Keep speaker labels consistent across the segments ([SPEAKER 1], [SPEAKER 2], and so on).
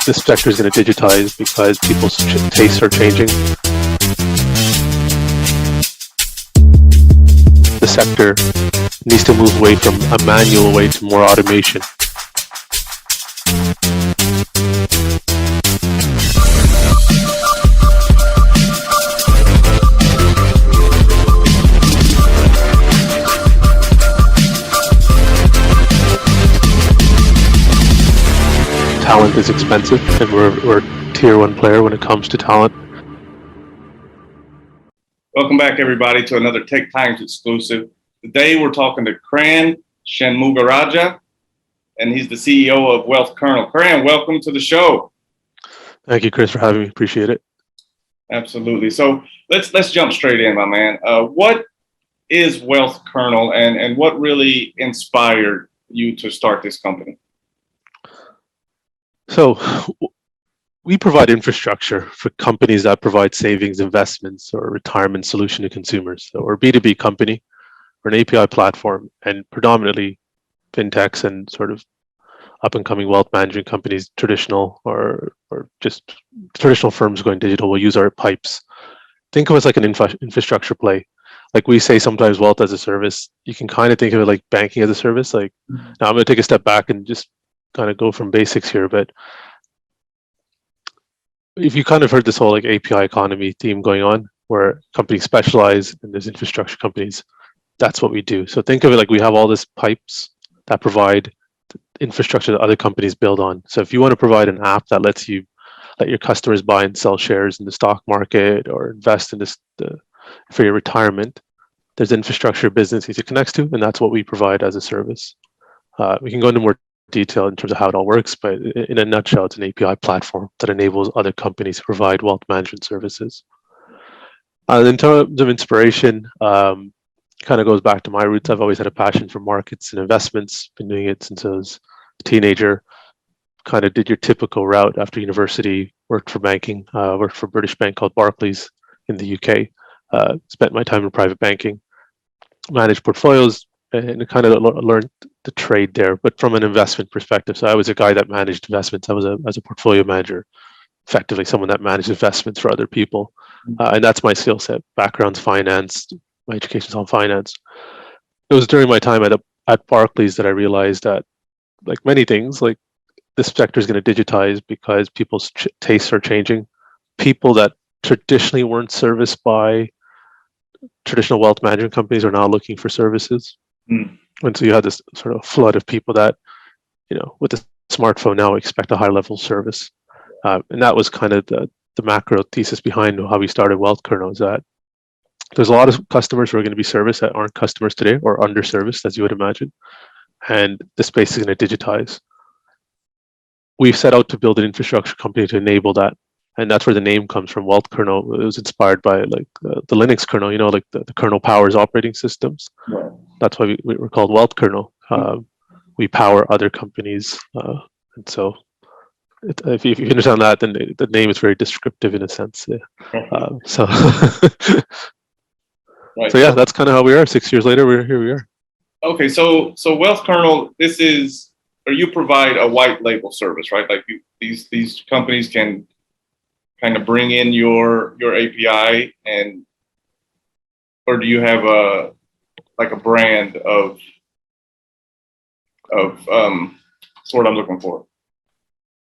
[SPEAKER 1] this sector is going to digitize because people's tastes are changing. The sector needs to move away from a manual way to more automation. Talent is expensive, and we're a tier one player when it comes to talent.
[SPEAKER 2] Welcome back, everybody, to another Tech Times exclusive. Today, we're talking to Karan Shanmugarajah, and he's the CEO of WealthKernel. Karan, welcome to the show.
[SPEAKER 1] Thank you, Chris, for having me. Appreciate it.
[SPEAKER 2] Absolutely. So let's jump straight in, my man. What is WealthKernel, and what really inspired you to start this company?
[SPEAKER 1] So we provide infrastructure for companies that provide savings, investments, or retirement solution to consumers. So we're a B2B company, we're an API platform, and predominantly fintechs and sort of up and coming wealth management companies, traditional or just traditional firms going digital will use our pipes. Think of us like an infrastructure play. Like we say sometimes wealth as a service, you can kind of think of it like banking as a service. Like now I'm going to take a step back and just kind of go from basics here, but if you kind of heard this whole like API economy theme going on where companies specialize and there's infrastructure companies, that's what we do. So think of it like we have all these pipes that provide infrastructure that other companies build on. So if you want to provide an app that lets you let your customers buy and sell shares in the stock market or invest in this for your retirement, there's infrastructure businesses it connects to, and that's what we provide as a service. We can go into more detail in terms of how it all works, but in a nutshell, it's an API platform that enables other companies to provide wealth management services. In terms of inspiration, kind of goes back to my roots. I've always had a passion for markets and investments, been doing it since I was a teenager. Kind of did your typical route after university, worked for banking, worked for a British bank called Barclays in the UK, spent my time in private banking, managed portfolios, and kind of learned the trade there, but from an investment perspective. So I was a guy that managed investments. I was as a portfolio manager, effectively someone that managed investments for other people. And that's my skill set. Background's finance, my education's on finance. It was during my time at Barclays that I realized that, like many things, like this sector is going to digitize because people's tastes are changing. People that traditionally weren't serviced by traditional wealth management companies are now looking for services. And so you had this sort of flood of people that, with the smartphone now expect a high level service. And that was kind of the macro thesis behind how we started WealthKernel, is that there's a lot of customers who are going to be serviced that aren't customers today or underserviced, as you would imagine. And the space is going to digitize. We've set out to build an infrastructure company to enable that. And that's where the name comes from, WealthKernel. It was inspired by like the Linux kernel, like the kernel powers operating systems. Right. That's why we're called WealthKernel. We power other companies. And so if you understand that, then the name is very descriptive in a sense. Yeah. Right. So yeah, that's kind of how we are. 6 years later, here we are.
[SPEAKER 2] Okay, so WealthKernel, or you provide a white label service, right? Like these companies can kind of bring in your API, or do you have a brand of sort I'm looking for?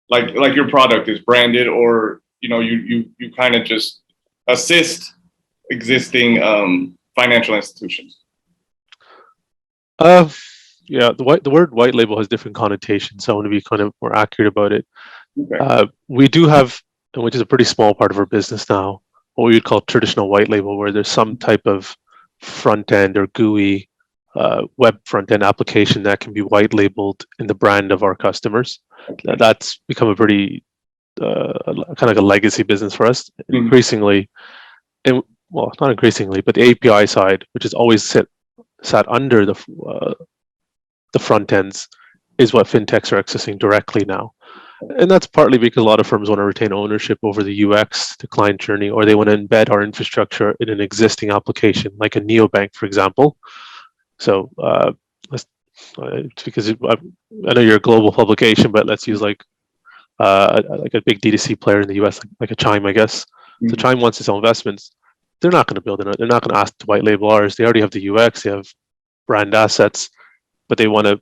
[SPEAKER 2] Like your product is branded, or you kind of just assist existing financial institutions?
[SPEAKER 1] Yeah, the word white label has different connotations, so I want to be kind of more accurate about it. Okay. We do have, which is a pretty small part of our business now, what we would call traditional white label, where there's some type of front end or GUI web front end application that can be white labeled in the brand of our customers. Okay. That's become a pretty kind of like a legacy business for us. Mm-hmm. Increasingly, well, not increasingly, but the API side, which is always sat under the front ends, is what fintechs are accessing directly now. And that's partly because a lot of firms want to retain ownership over the UX, the client journey, or they want to embed our infrastructure in an existing application, like a neobank, for example. So because I know you're a global publication, but let's use like like a big D2C player in the US, like a Chime, I guess. So
[SPEAKER 2] Mhm.
[SPEAKER 1] Chime wants to sell investments. They're not going to build it. They're not going to ask to white label ours. They already have the UX. They have brand assets, but they want to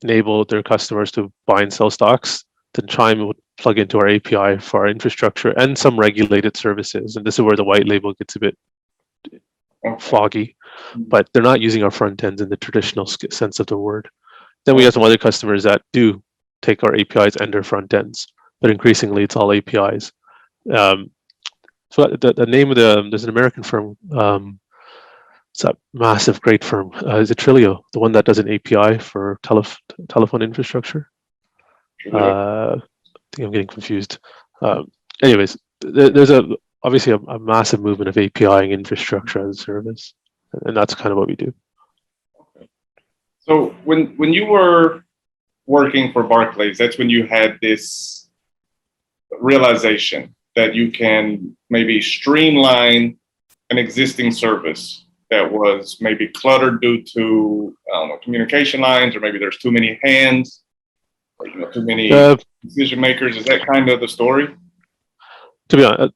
[SPEAKER 1] enable their customers to buy and sell stocks. Then Chime would plug into our API for our infrastructure and some regulated services. And this is where the white label gets a bit
[SPEAKER 2] Okay.
[SPEAKER 1] foggy,
[SPEAKER 2] Mhm.
[SPEAKER 1] but they're not using our front ends in the traditional sense of the word. Then we
[SPEAKER 2] Okay.
[SPEAKER 1] have some other customers that do take our APIs and their front ends, but increasingly it's all APIs. Um, so the name of there's an American firm. It's a massive, great firm. Is it Trilio, the one that does an API for telephone infrastructure? I think I'm getting confused. Anyways, there's obviously a massive movement of APIing infrastructure as a service, and that's kind of what we do.
[SPEAKER 2] Okay. So when you were working for Barclays, that's when you had this realization that you can maybe streamline an existing service that was maybe cluttered due to I don't know, communication lines, or maybe there's too many hands, or too many decision makers. Is that kind of the story?
[SPEAKER 1] To be honest,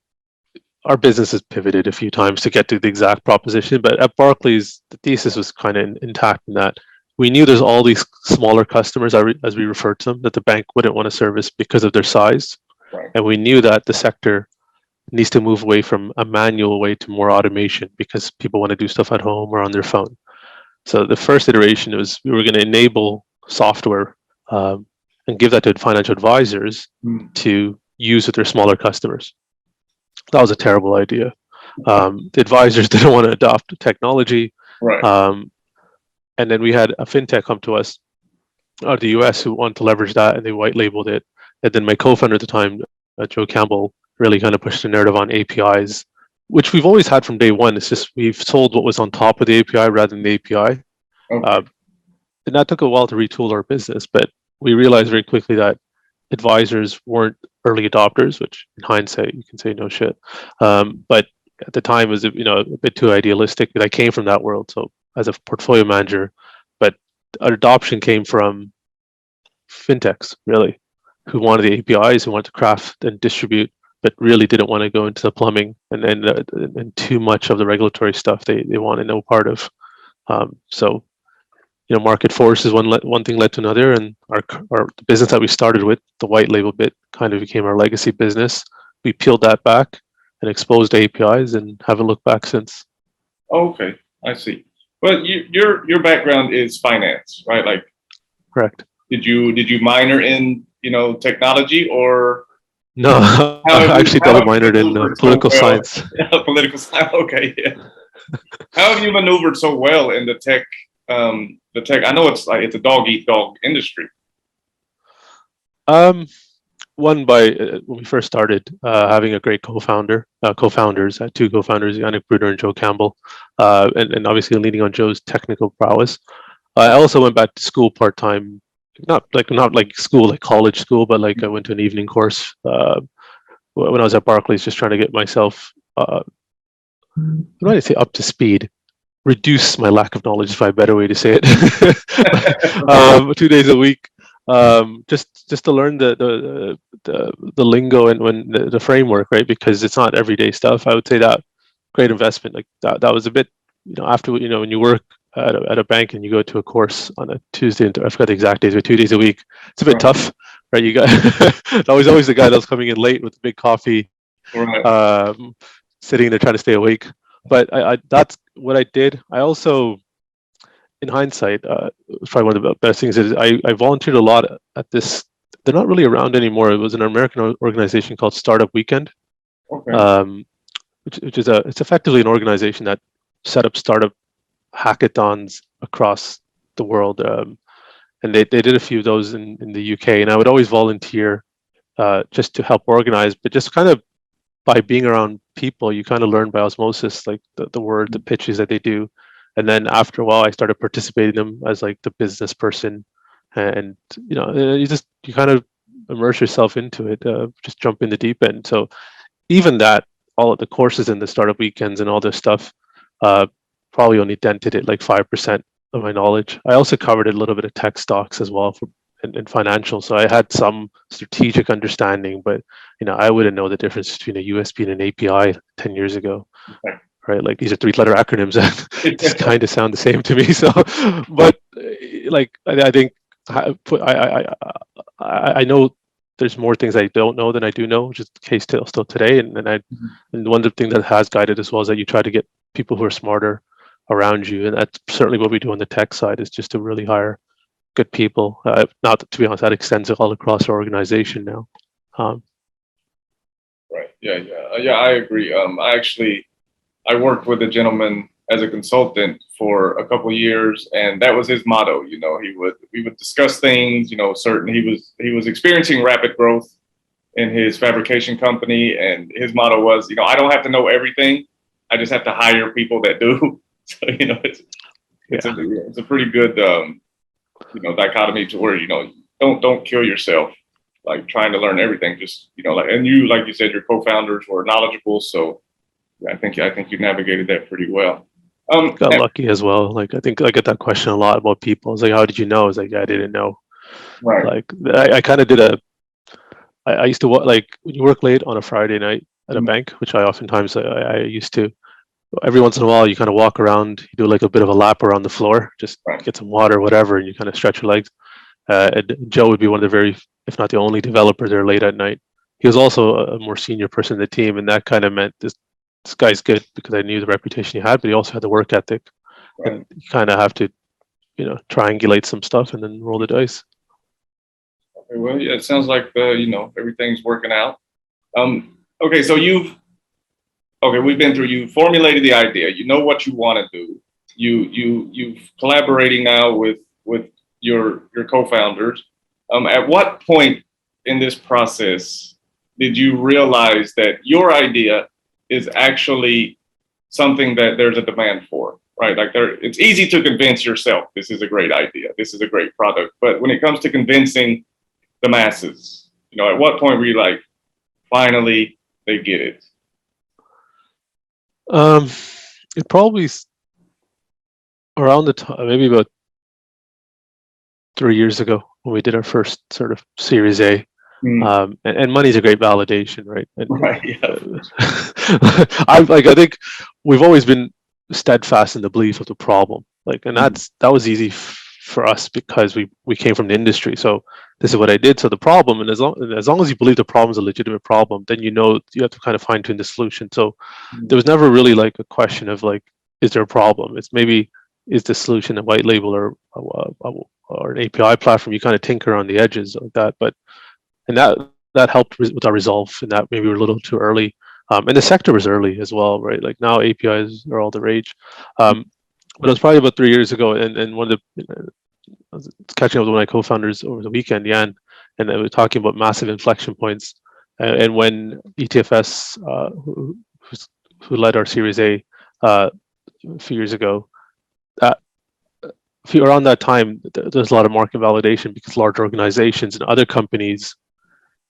[SPEAKER 1] our business has pivoted a few times to get to the exact proposition, but at Barclays, the thesis was kind of intact in that we knew there's all these smaller customers, as we refer to them, that the bank wouldn't want to service because of their size.
[SPEAKER 2] Right.
[SPEAKER 1] And we knew that the sector needs to move away from a manual way to more automation because people want to do stuff at home or on their phone. So the first iteration was we were going to enable software and give that to financial advisors to use with their smaller customers. That was a terrible idea. The advisors didn't want to adopt technology.
[SPEAKER 2] Right.
[SPEAKER 1] And then we had a fintech come to us out of the US who wanted to leverage that, and they white labeled it. And then my co-founder at the time, Joe Campbell, really kind of pushed the narrative on APIs, which we've always had from day one. It's just we've sold what was on top of the API rather than the API.
[SPEAKER 2] Okay.
[SPEAKER 1] And that took a while to retool our business, but we realized very quickly that advisors weren't early adopters, which in hindsight you can say no shit. But at the time it was a bit too idealistic. I came from that world, so as a portfolio manager, but our adoption came from fintechs really, who wanted the APIs, who wanted to craft and distribute, but really didn't want to go into the plumbing and too much of the regulatory stuff they wanted no part of. So market forces, one thing led to another, and our business that we started with, the white label bit, kind of became our legacy business. We peeled that back and exposed APIs and haven't looked back since.
[SPEAKER 2] Okay, I see. But your background is finance, right? Like,
[SPEAKER 1] correct.
[SPEAKER 2] Did you minor in technology, or
[SPEAKER 1] no? I actually double minored in political science.
[SPEAKER 2] Yeah, political science. Okay, yeah. How have you maneuvered so well in the tech? I know it's a dog eat dog industry.
[SPEAKER 1] One by when we first started, having a great co-founders, two co-founders, Yannick Bruder and Joe Campbell, and obviously leaning on Joe's technical prowess. I also went back to school part-time, not like school, like college school, but like I went to an evening course when I was at Barclays, just trying to get myself, what do I say, up to speed. Reduce my lack of knowledge, if I have a better way to say it. 2 days a week, just to learn the lingo and when the framework, right? Because it's not everyday stuff. I would say that great investment, like that was a bit, after when you work at a bank and you go to a course on a Tuesday, I forgot the exact days, but 2 days a week, it's a bit tough, right? You got always the guy that's coming in late with a big coffee, sitting there trying to stay awake. But that's what I did. I also, in hindsight, probably one of the best things is I volunteered a lot at this. They're not really around anymore. It was an American organization called Startup Weekend, which is it's effectively an organization that set up startup hackathons across the world. And they did a few of those in the UK. And I would always volunteer just to help organize, but just kind of by being around people, you kind of learn by osmosis, like the pitches that they do. And then after a while, I started participating in them as like the business person. And, you kind of immerse yourself into it, just jump in the deep end. So even that, all of the courses and the startup weekends and all this stuff, probably only dented it like 5% of my knowledge. I also covered a little bit of tech stocks as well and financial. So I had some strategic understanding, but I wouldn't know the difference between a USB and an API 10 years ago.
[SPEAKER 2] Okay.
[SPEAKER 1] Right, like these are 3-letter acronyms and just kind of sound the same to me. So, but like I think I know there's more things I don't know than I do know, which is the case still today. And one of the things that has guided as well is that you try to get people who are smarter around you, and that's certainly what we do on the tech side, is just to really hire good people. Not that, to be honest, that extends all across our organization now.
[SPEAKER 2] Right. Yeah. I agree. I worked with a gentleman as a consultant for a couple of years, and that was his motto. We would discuss things. He was experiencing rapid growth in his fabrication company, and his motto was, I don't have to know everything. I just have to hire people that do. So it's a pretty good dichotomy to where don't kill yourself like trying to learn everything. Just and like you said, your co-founders were knowledgeable, so. I think you navigated that pretty well.
[SPEAKER 1] Got lucky as well. Like I think I get that question a lot about people. It's like, how did you know? It's like, I didn't know.
[SPEAKER 2] Right.
[SPEAKER 1] Like I kind of did I used to like when you work late on a Friday night at a bank, which I oftentimes I used to. Every once in a while, you kind of walk around, you do like a bit of a lap around the floor, just get some water, or whatever, and you kind of stretch your legs. And Joe would be one of the very, if not the only developer there late at night. He was also a more senior person in the team, and that kind of meant this guy's good because I knew the reputation he had, but he also had the work ethic. Right. And you kind of have to, triangulate some stuff and then roll the dice.
[SPEAKER 2] Okay, well, yeah, it sounds like everything's working out. Okay, so we've been through. You formulated the idea. You know what you want to do. You've collaborating now with your co-founders. At what point in this process did you realize that your idea is actually something that there's a demand for, right? Like it's easy to convince yourself this is a great idea, this is a great product, but when it comes to convincing the masses, at what point were you like, finally they get it?
[SPEAKER 1] It probably around the time, maybe about 3 years ago when we did our first sort of Series A. And money's a great validation, right?
[SPEAKER 2] Right. Yeah.
[SPEAKER 1] I think we've always been steadfast in the belief of the problem, and that was easy for us because we came from the industry. So this is what I did. So the problem, and as long as you believe the problem is a legitimate problem, then you have to kind of fine tune the solution. So there was never really like a question of like, is there a problem? It's maybe, is the solution a white label or an API platform? You kind of tinker on the edges like that, and that helped with our resolve, and that maybe we were a little too early. And the sector was early as well, right? Like now APIs are all the rage. But it was probably about 3 years ago, and one of the I was catching up with one of my co-founders over the weekend, Jan, and we were talking about massive inflection points. And when ETFS, who led our Series A a few years ago, around that time, there's a lot of market validation because large organizations and other companies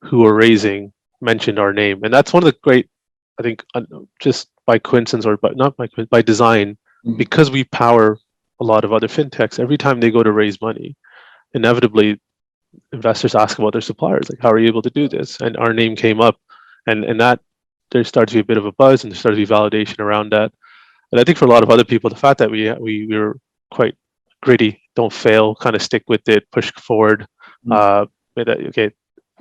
[SPEAKER 1] who were raising mentioned our name. And that's one of the great, I think, just by coincidence or by design, because we power a lot of other fintechs. Every time they go to raise money, inevitably investors ask about their suppliers, like, how are you able to do this? And our name came up, and that there started to be a bit of a buzz, and there started to be validation around that. And I think for a lot of other people, the fact that we were quite gritty, don't fail, kind of stick with it, push forward. Okay,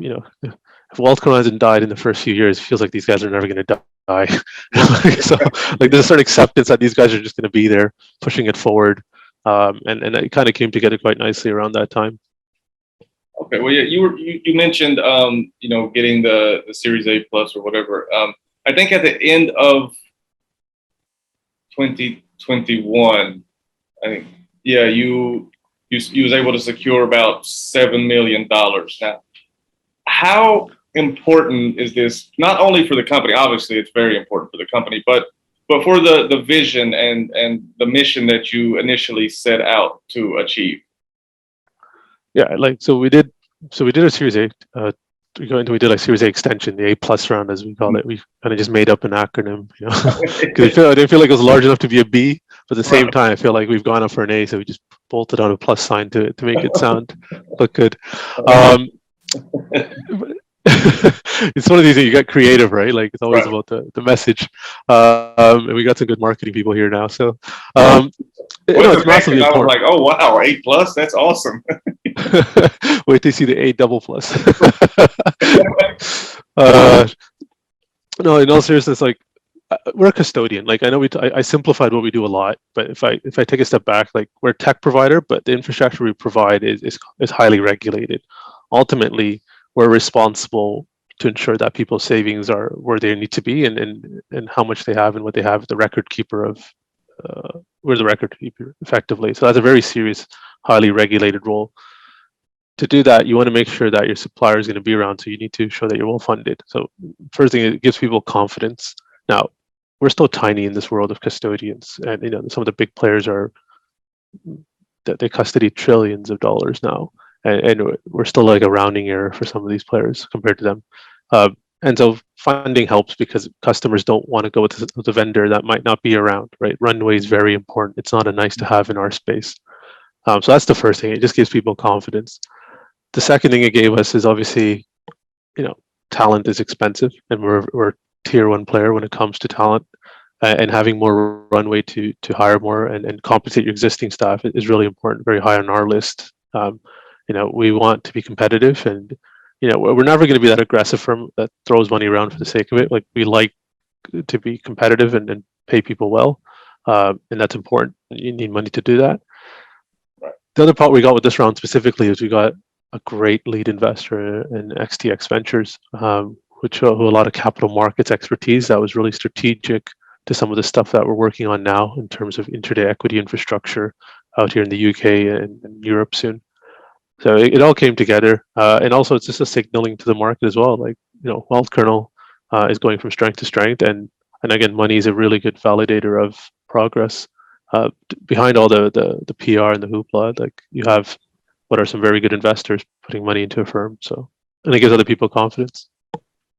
[SPEAKER 1] if WealthKernel hasn't died in the first few years, it feels like these guys are never going to die. So like there's a certain acceptance that these guys are just going to be there, pushing it forward. And it kind of came together quite nicely around that time.
[SPEAKER 2] Okay, well, yeah, you mentioned getting the Series A plus or whatever. I think at the end of 2021, I think, yeah, you was able to secure about $7 million. Now, how important is this? Not only for the company, obviously it's very important for the company, but for the vision and the mission that you initially set out to achieve.
[SPEAKER 1] Yeah, so we did a Series A. We did like Series A extension, the A plus round as we call it. We kind of just made up an acronym, because I didn't feel like it was large enough to be a B, but at the same time, I feel like we've gone up for an A, so we just bolted on a plus sign to make it look good. It's one of these that you get creative, right? Like it's always
[SPEAKER 2] Right.
[SPEAKER 1] about the message. And we got some good marketing people here now. So, it's massively
[SPEAKER 2] I was
[SPEAKER 1] important.
[SPEAKER 2] like, oh wow, 8+, that's awesome.
[SPEAKER 1] Wait till you see the 8 double plus. No, in all seriousness, like we're a custodian. Like I know I simplified what we do a lot, but if I take a step back, like we're a tech provider, but the infrastructure we provide is highly regulated. Ultimately, we're responsible to ensure that people's savings are where they need to be and how much they have and what they have. The record keeper of we're the record keeper effectively. So that's a very serious, highly regulated role. To do that, you want to make sure that your supplier is going to be around. So you need to show that you're well funded. So first thing, it gives people confidence. Now, we're still tiny in this world of custodians, and some of the big players are that they custody trillions of dollars now, and we're still like a rounding error for some of these players compared to them. And so funding helps because customers don't want to go with the vendor that might not be around, right? Runway is very important. It's not a nice to have in our space. So that's the first thing. It just gives people confidence. The second thing it gave us is obviously, talent is expensive, and we're tier one player when it comes to talent, and having more runway to hire more and compensate your existing staff is really important. Very high on our list. We want to be competitive, and we're never going to be that aggressive firm that throws money around for the sake of it. Like we like to be competitive and pay people well, and that's important. You need money to do that.
[SPEAKER 2] Right.
[SPEAKER 1] The other part we got with this round specifically is we got a great lead investor in XTX Ventures, who a lot of capital markets expertise that was really strategic to some of the stuff that we're working on now in terms of intraday equity infrastructure out here in the UK and Europe soon. So it all came together, and also it's just a signaling to the market as well. Like WealthKernel is going from strength to strength, and again, money is a really good validator of progress. Behind all the PR and the hoopla, like you have what are some very good investors putting money into a firm. So, and it gives other people confidence.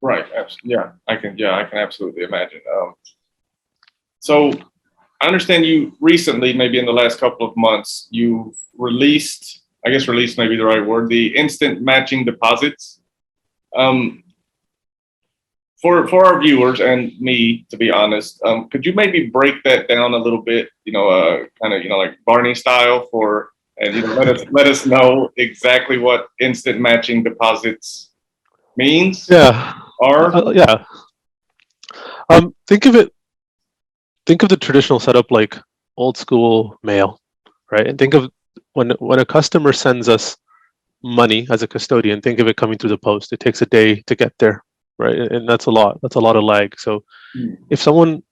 [SPEAKER 2] Right. Yeah, I can absolutely imagine. So I understand you recently, maybe in the last couple of months, you released may be the right word, the instant matching deposits. For our viewers and me, to be honest, could you maybe break that down a little bit? Kind of like Barney style and let us know exactly what instant matching deposits means.
[SPEAKER 1] Yeah.
[SPEAKER 2] Yeah.
[SPEAKER 1] Think of the traditional setup like old school mail, right? And think of when a customer sends us money as a custodian, think of it coming through the post. It takes a day to get there, right? And that's a lot of lag. So if one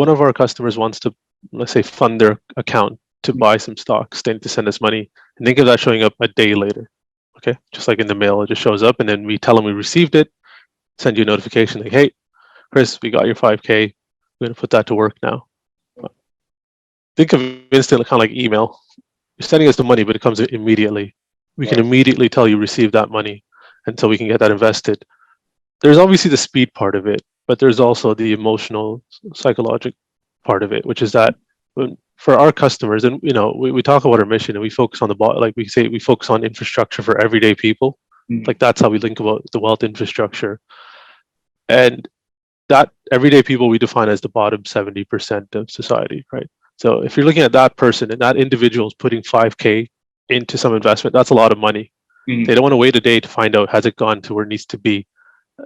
[SPEAKER 1] of our customers wants to, let's say, fund their account to buy some stocks, they need to send us money, and think of that showing up a day later. Okay, just like in the mail, it just shows up, and then we tell them we received it, send you a notification like, hey, Chris, we got your 5K. We're going to put that to work now. Think of instant kind of like email. You're sending us the money, but it comes immediately. We can immediately tell you received that money, and so we can get that invested. There's obviously the speed part of it, but there's also the emotional, psychological part of it, which is that for our customers, and we talk about our mission, and we focus on like we say, we focus on infrastructure for everyday people. Like that's how we think about the wealth infrastructure, and that everyday people we define as the bottom 70% of society, right? So if you're looking at that person and that individual is putting 5K into some investment, that's a lot of money. They don't want to wait a day to find out has it gone to where it needs to be.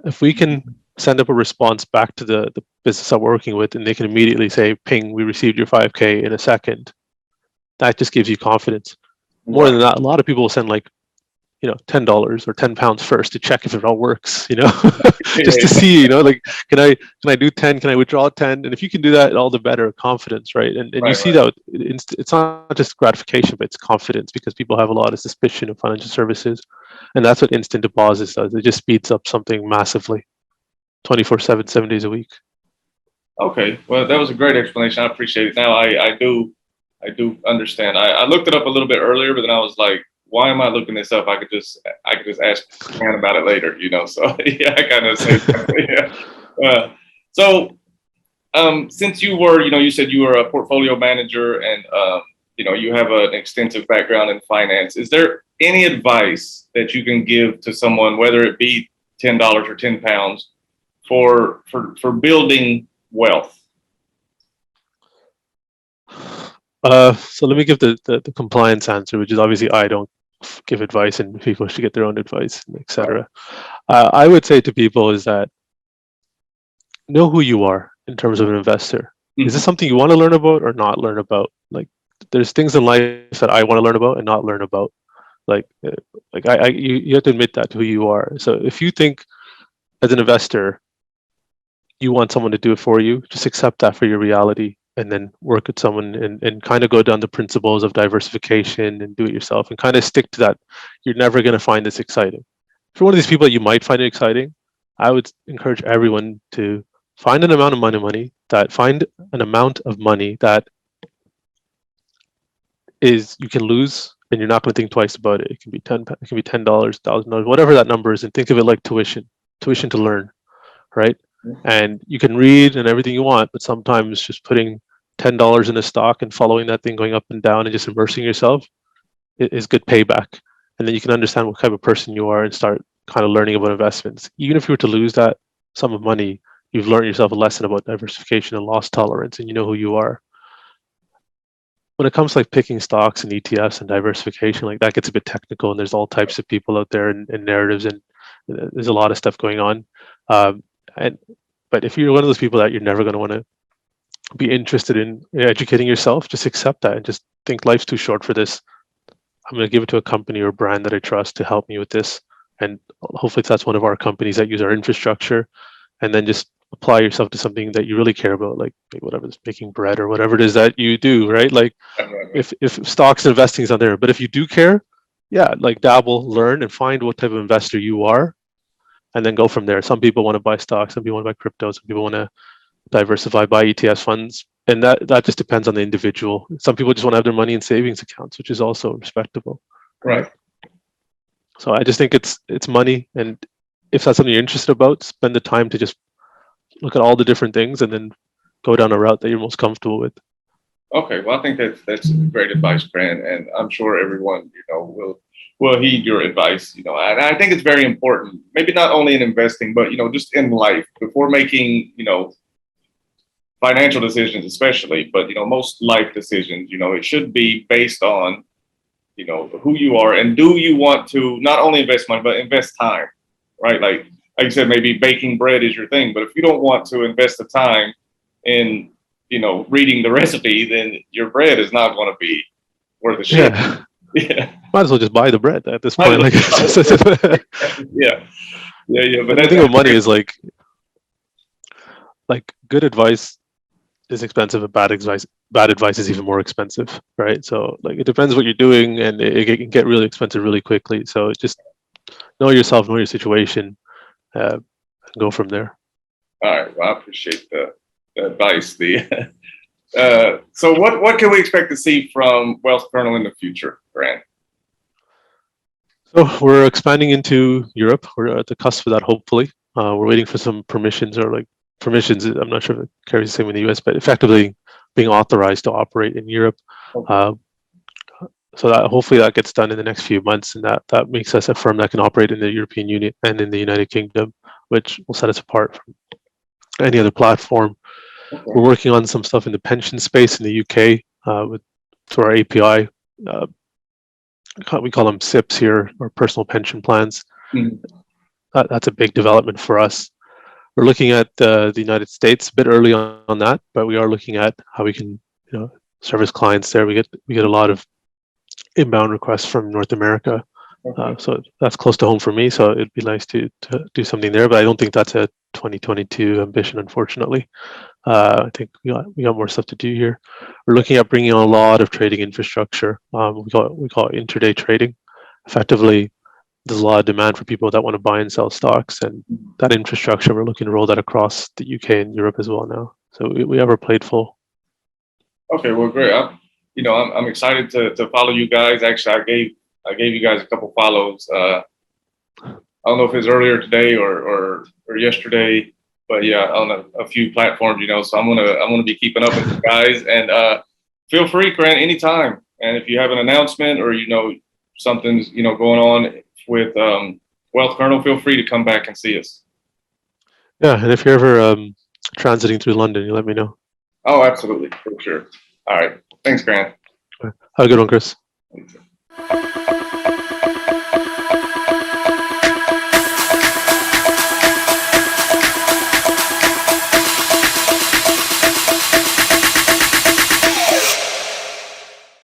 [SPEAKER 1] If we can send up a response back to the business that we're working with, and they can immediately say, ping, we received your 5K in a second, that just gives you confidence. More than that, a lot of people will send like, $10 or £10 first to check if it all works, just to see, like, can I do 10? Can I withdraw 10? And if you can do that, all the better confidence, right? And you see that it's not just gratification, but it's confidence because people have a lot of suspicion of financial services. And that's what instant deposits does. It just speeds up something massively, 24/7, 7 days a week.
[SPEAKER 2] Okay. Well, that was a great explanation. I appreciate it. Now I do understand. I looked it up a little bit earlier, but then I was like, why am I looking this up? I could just ask Karan about it later, So yeah, I kind of say, yeah. So since you were, you said you were a portfolio manager and you have an extensive background in finance. Is there any advice that you can give to someone, whether it be $10 or £10, for building wealth?
[SPEAKER 1] So let me give the compliance answer, which is obviously I don't give advice, and people should get their own advice, etc. I would say to people is that know who you are in terms of an investor. Is this something you want to learn about or not learn about? Like, there's things in life that I want to learn about and not learn about. You have to admit that to who you are. So if you think as an investor you want someone to do it for you, just accept that for your reality, and then work with someone and kind of go down the principles of diversification and do it yourself and kind of stick to that. You're never going to find this exciting. If you're one of these people that you might find it exciting, I would encourage everyone to find an amount of money that is you can lose and you're not going to think twice about it. It can be $10, $1,000, whatever that number is, and think of it like tuition to learn, right? And you can read and everything you want, but sometimes just putting $10 in a stock and following that thing going up and down and just immersing yourself is good payback. And then you can understand what type of person you are and start kind of learning about investments. Even if you were to lose that sum of money, you've learned yourself a lesson about diversification and loss tolerance, and you know who you are. When it comes to like picking stocks and ETFs and diversification, like that gets a bit technical, and there's all types of people out there and narratives, and there's a lot of stuff going on. But if you're one of those people that you're never going to want to be interested in educating yourself, just accept that and just think life's too short for this. I'm going to give it to a company or brand that I trust to help me with this. And hopefully that's one of our companies that use our infrastructure, and then just apply yourself to something that you really care about, like whatever it's making bread or whatever it is that you do, right? Like if stocks and investing is on there, but if you do care, yeah, like dabble, learn, and find what type of investor you are, and then go from there. Some people want to buy stocks, some people want to buy crypto, some people want to diversify, buy ETF funds, and that just depends on the individual. Some people just want to have their money in savings accounts, which is also respectable.
[SPEAKER 2] Right.
[SPEAKER 1] So I just think it's money, and if that's something you're interested about, spend the time to just look at all the different things and then go down a route that you're most comfortable with.
[SPEAKER 2] Okay, well, I think that's great advice, Grant, and I'm sure everyone will heed your advice. And I think it's very important, maybe not only in investing, but just in life, before making financial decisions, especially, but most life decisions, it should be based on who you are, and do you want to not only invest money but invest time, right? Like you said, maybe baking bread is your thing, but if you don't want to invest the time in reading the recipe, then your bread is not going to be worth a shit. Yeah.
[SPEAKER 1] Might as well just buy the bread at this point.
[SPEAKER 2] Yeah.
[SPEAKER 1] But the thing with money is like good advice is expensive, and bad advice is even more expensive, right? So like it depends what you're doing, and it can get really expensive really quickly. So just know yourself, know your situation, and go from there.
[SPEAKER 2] All right. Well, I appreciate the advice. So what can we expect to see from WealthKernel in the future, Grant?
[SPEAKER 1] So we're expanding into Europe. We're at the cusp of that, hopefully. We're waiting for some permissions, I'm not sure if it carries the same in the US, but effectively being authorized to operate in Europe. Okay. So that hopefully that gets done in the next few months, and that makes us a firm that can operate in the European Union and in the United Kingdom, which will set us apart from any other platform. Okay. We're working on some stuff in the pension space in the UK through our API. We call them SIPs here, or personal pension plans. Mm-hmm. That's a big development for us. We're looking at the United States, a bit early on that, but we are looking at how we can service clients there. We get a lot of inbound requests from North America. Okay. So that's close to home for me. So it'd be nice to do something there, but I don't think that's a 2022 ambition, unfortunately. I think we got more stuff to do here. We're looking at bringing on a lot of trading infrastructure. We call it intraday trading. Effectively, there's a lot of demand for people that want to buy and sell stocks, and that infrastructure, we're looking to roll that across the UK and Europe as well now. So we have our plate full. Okay, well, great. I'm excited to follow you guys. Actually, I gave you guys a couple follows. I don't know if it's earlier today or yesterday, but yeah, on a few platforms. So I'm gonna be keeping up with you guys, and
[SPEAKER 2] feel free, Grant, anytime. And if you have an announcement or something's going on with Wealth Kernel, feel free to come back and see us.
[SPEAKER 1] Yeah, and if you're ever transiting through London, you let me know.
[SPEAKER 2] Oh, absolutely, for sure. All right, thanks, Grant.
[SPEAKER 1] Have a good one, Chris.
[SPEAKER 2] Thank you.